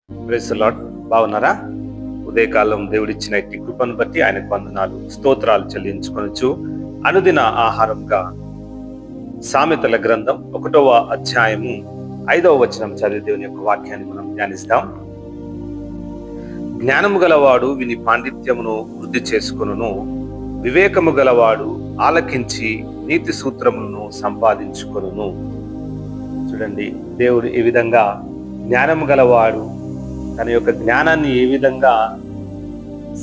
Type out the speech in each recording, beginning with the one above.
Praise the lord. బాగున్నారా? ఉదయకాలం దేవుడిచ్చిన ఇట్టి కృపను బట్టి ఆయనకు వందనాలు స్తోత్రాలు చెల్లించుకొనొచ్చు. అనుదిన ఆహారంగా సామెతల గ్రంథం 1వ అధ్యాయము 5వ వచనం చదివి దేవుని యొక్క వాక్యాన్ని మనం ధ్యానిస్తాం. జ్ఞానము గలవాడు విని పాండిత్యమును వృద్ధి చేసుకొనును, వివేకము గలవాడు ఆలకించి నీతి సూత్రములను సంపాదించుకొనును. చూడండి, దేవుడు ఏ విధంగా జ్ఞానము గలవాడు తన యొక్క జ్ఞానాన్ని ఏ విధంగా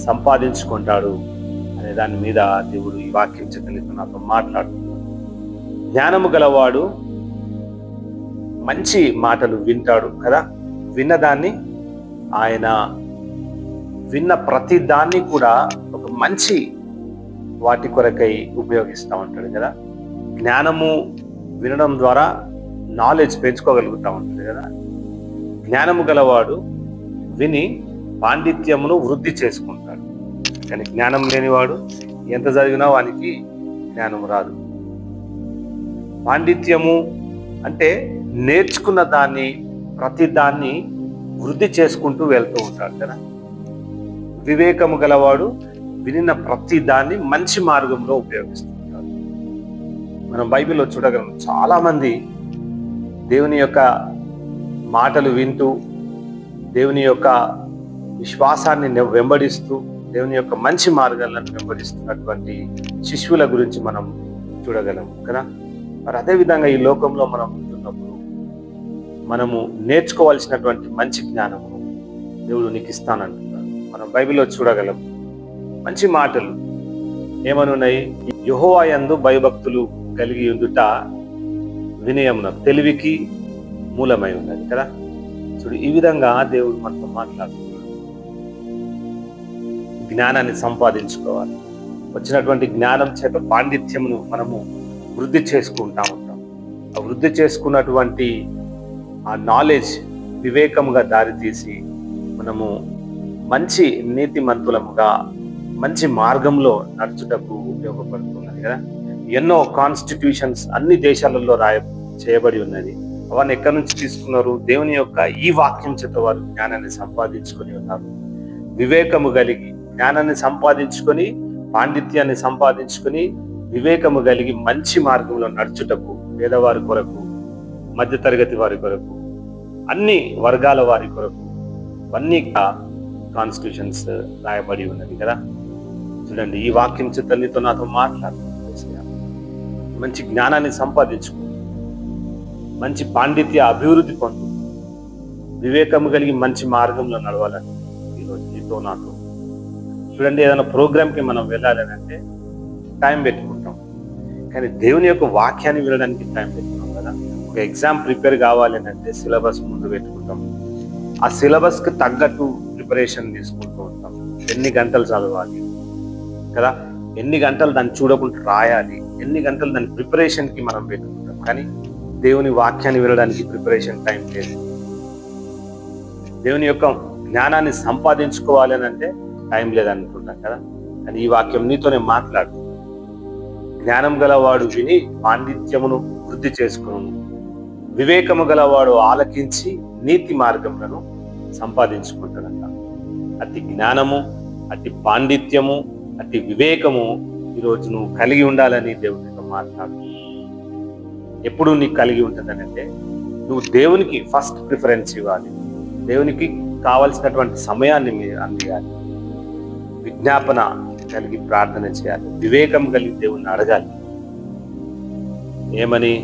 సంపాదించుకుంటాడు అనే దాని మీద దేవుడు ఈ వాక్యం చేత నాతో మాట్లాడుతున్నాడు. జ్ఞానము గలవాడు మంచి మాటలు వింటాడు కదా, విన్నదాన్ని ఆయన విన్న ప్రతి దాన్ని కూడా ఒక మంచి వాటి కొరకై ఉపయోగిస్తూ ఉంటాడు కదా. జ్ఞానము వినడం ద్వారా నాలెడ్జ్ పెంచుకోగలుగుతూ ఉంటాడు కదా. జ్ఞానము గలవాడు విని పాండిత్యమును వృద్ధి చేసుకుంటాడు. కానీ జ్ఞానం లేనివాడు ఎంత చదివినా వానికి జ్ఞానం రాదు. పాండిత్యము అంటే నేర్చుకున్న దాన్ని ప్రతి దాన్ని వృద్ధి చేసుకుంటూ వెళ్తూ ఉంటాడు కదా. వివేకము గలవాడు వినిన ప్రతి దాన్ని మంచి మార్గంలో ఉపయోగిస్తుంటాడు. మనం బైబిల్లో చూడగలం, చాలా మంది దేవుని యొక్క మాటలు వింటూ దేవుని యొక్క విశ్వాసాన్ని వెంబడిస్తూ దేవుని యొక్క మంచి మార్గాలను వెంబడిస్తున్నటువంటి శిష్యుల గురించి మనం చూడగలం కదా. మరి అదేవిధంగా ఈ లోకంలో మనం ఉంటున్నప్పుడు మనము నేర్చుకోవాల్సినటువంటి మంచి జ్ఞానము దేవుడు నీకు ఇస్తానంటున్నాడు. మనం బైబిల్లో చూడగలం మంచి మాటలు ఏమనున్నాయి? యెహోవా యందు భయభక్తులు కలిగి ఉండుట వినయమున తెలివికి మూలమై ఉన్నది కదా. చూడు, ఈ విధంగా దేవుడు మనతో మాట్లాడుతున్నాడు. జ్ఞానాన్ని సంపాదించుకోవాలి. వచ్చినటువంటి జ్ఞానం చేత పాండిత్యమును మనము వృద్ధి చేసుకుంటా ఉంటాం. ఆ వృద్ధి చేసుకున్నటువంటి ఆ నాలెడ్జ్ వివేకముగా దారితీసి మనము మంచి నీతిమంతులముగా మంచి మార్గంలో నడుచుటకు ఉపయోగపడుతున్నది కదా. ఎన్నో కాన్స్టిట్యూషన్స్ అన్ని దేశాలలో చేయబడి ఉన్నది. అవన్నీ ఎక్కడి నుంచి తీసుకున్నారు? దేవుని యొక్క ఈ వాక్యం చేత వారు జ్ఞానాన్ని సంపాదించుకొని ఉన్నారు. వివేకము కలిగి జ్ఞానాన్ని సంపాదించుకొని పాండిత్యాన్ని సంపాదించుకొని వివేకము కలిగి మంచి మార్గంలో నడుచుటకు పేదవారి కొరకు, మధ్యతరగతి వారి కొరకు, అన్ని వర్గాల వారి కొరకు అన్ని కాన్స్టిట్యూషన్స్ రాయబడి ఉన్నది కదా. చూడండి, ఈ వాక్యం చేత నీతో నాతో మాట్లాడుతున్నాను. మంచి జ్ఞానాన్ని సంపాదించుకో, మంచి పాండిత్య అభివృద్ధి పొందు, వివేకము కలిగి మంచి మార్గంలో నడవాలని ఈరోజు నీతో నాతో. చూడండి, ఏదైనా ప్రోగ్రామ్కి మనం వెళ్ళాలని అంటే టైం పెట్టుకుంటాం, కానీ దేవుని యొక్క వాక్యాన్ని వినడానికి టైం పెట్టుకున్నాం కదా. ఒక ఎగ్జామ్ ప్రిపేర్ కావాలి అంటే సిలబస్ ముందు పెట్టుకుంటాం. ఆ సిలబస్కి తగ్గట్టు ప్రిపరేషన్ తీసుకుంటూ ఉంటాం. ఎన్ని గంటలు చదవాలి కదా, ఎన్ని గంటలు దాన్ని చూడకుండా రాయాలి, ఎన్ని గంటలు దాని ప్రిపరేషన్కి మనం పెట్టుకుంటాం. కానీ దేవుని వాక్యాన్ని వినడానికి ప్రిపరేషన్ టైం లేదు. దేవుని యొక్క జ్ఞానాన్ని సంపాదించుకోవాలి అని అంటే టైం లేదనుకుంటాం కదా. కానీ ఈ వాక్యం నీతోనే మాట్లాడు. జ్ఞానం గలవాడు విని పాండిత్యమును వృద్ధి చేసుకును, వివేకము గలవాడు ఆలకించి నీతి మార్గములను సంపాదించుకుంటాడంట. అతి జ్ఞానము, అతి పాండిత్యము, అతి వివేకము ఈరోజు నువ్వు కలిగి ఉండాలని దేవునితో మాట్లాడు. ఎప్పుడు నీకు కలిగి ఉంటుందని అంటే నువ్వు దేవునికి ఫస్ట్ ప్రిఫరెన్స్ ఇవ్వాలి. దేవునికి కావలసినటువంటి సమయాన్ని మీరు అందియాలి. విజ్ఞాపన కలిగి ప్రార్థన చేయాలి. వివేకం కలిగి దేవుణ్ణి అడగాలి. ఏమని?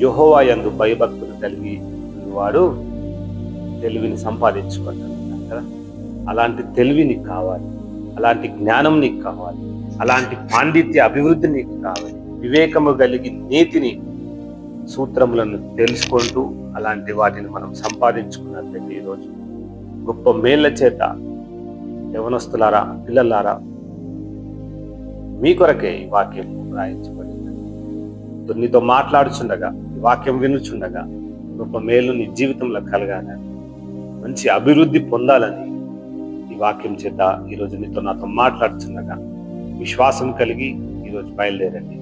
యెహోవా యందు భయభక్తులు కలిగి వాడు తెలివిని సంపాదించుకుంటాడు కదా. అలాంటి తెలివి నీకు కావాలి, అలాంటి జ్ఞానం నీకు కావాలి, అలాంటి పాండిత్య అభివృద్ధి నీకు కావాలి. వివేకము కలిగి నీతిని సూత్రములను తెలుసుకుంటూ అలాంటి వాటిని మనం సంపాదించుకున్నట్లయితే ఈరోజు గొప్ప మేళ్ల చేత యవనస్తులారా, పిల్లలారా, మీ కొరకే ఈ వాక్యం రాయించబడింది. నీతో మాట్లాడుచుండగా, ఈ వాక్యం వినుచుండగా గొప్ప మేలు నీ జీవితంలో కలగాలని, మంచి అభివృద్ధి పొందాలని ఈ వాక్యం చేత ఈరోజు నీతో నాతో మాట్లాడుచుండగా విశ్వాసం కలిగి ఈరోజు బయలుదేరండి.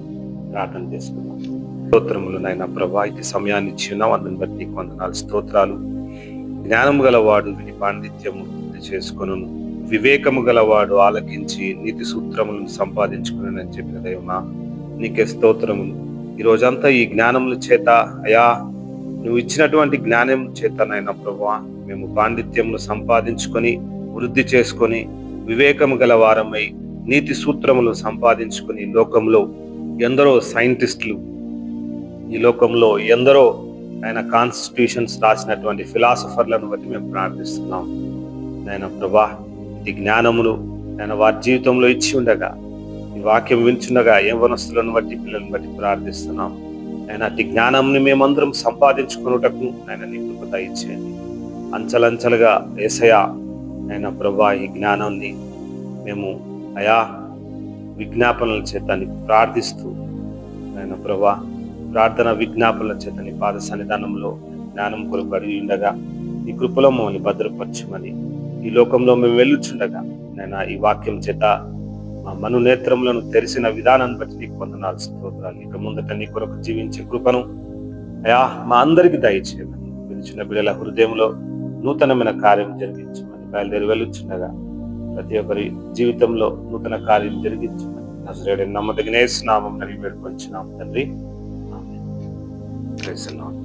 ప్రార్థన చేసుకున్నాం. స్తోత్రములు నాయన ప్రభా, ఇది సమయాన్ని ఇచ్చి ఉన్నావు, అందుని బట్టి వందనాలు, స్తోత్రాలు. జ్ఞానము గలవాడు విని పాండిత్యము వృద్ధి చేసుకొను, వివేకము గలవాడు ఆలకించి నీతి సూత్రములను సంపాదించుకుని చెప్పిన దైవమా, నీకే స్తోత్రములు. ఈ రోజంతా ఈ జ్ఞానముల చేత అయా నువ్వు ఇచ్చినటువంటి జ్ఞానం చేత నాయన ప్రభువా మేము పాండిత్యమును సంపాదించుకొని వృద్ధి చేసుకొని వివేకము గల వారమై నీతి సూత్రములు సంపాదించుకొని లోకంలో ఎందరో సైంటిస్టులు, ఈ లోకంలో ఎందరో ఆయన కాన్స్టిట్యూషన్స్ రాసినటువంటి ఫిలాసఫర్లను బట్టి మేము ప్రార్థిస్తున్నాం నాయన ప్రభా. ఇది జ్ఞానములు ఆయన వారి జీవితంలో ఇచ్చి ఉండగా, ఈ వాక్యం వించుండగా యవ్వనస్తులను బట్టి పిల్లలను బట్టి ప్రార్థిస్తున్నాం ఆయన. అతి జ్ఞానంని మేమందరం సంపాదించుకున్నటకు ఆయన నీ కృప దయచేయండి. అంచలంచలుగా యేసయ్యా ఆయన ప్రభా ఈ జ్ఞానాన్ని మేము అయా విజ్ఞాపనల చేత నీకు ప్రార్థిస్తూ ఆయన ప్రభా ప్రార్థన విజ్ఞాపనల చేత నీ పాద సన్నిధానంలో జ్ఞానం కొరకు అడిగి ఉండగా నీ కృపలో మమ్మల్ని భద్రపరచమని, ఈ లోకంలో మేము వెళ్ళుచుండగా నేను ఈ వాక్యం చేత మా మనోనేత్రములను తెరిచిన విధానాన్ని బట్టి నీకు వందనాలు స్తోత్రాలు. ఇక ముందట నీ కొరకు జీవించే కృపను అయా మా అందరికి దయచేయమని, పిలిచిన బిడ్డల హృదయంలో నూతనమైన కార్యం జరిగించమని, బయలుదేరి వెళ్ళుచుండగా ప్రతి ఒక్కరి జీవితంలో నూతన కార్యం జరిగించమని నజరేయుడైన నమ్మదగిన యేసు నామమున వేడుకొంచున్నాము తండ్రి. ఆమేన్. Praise the lord.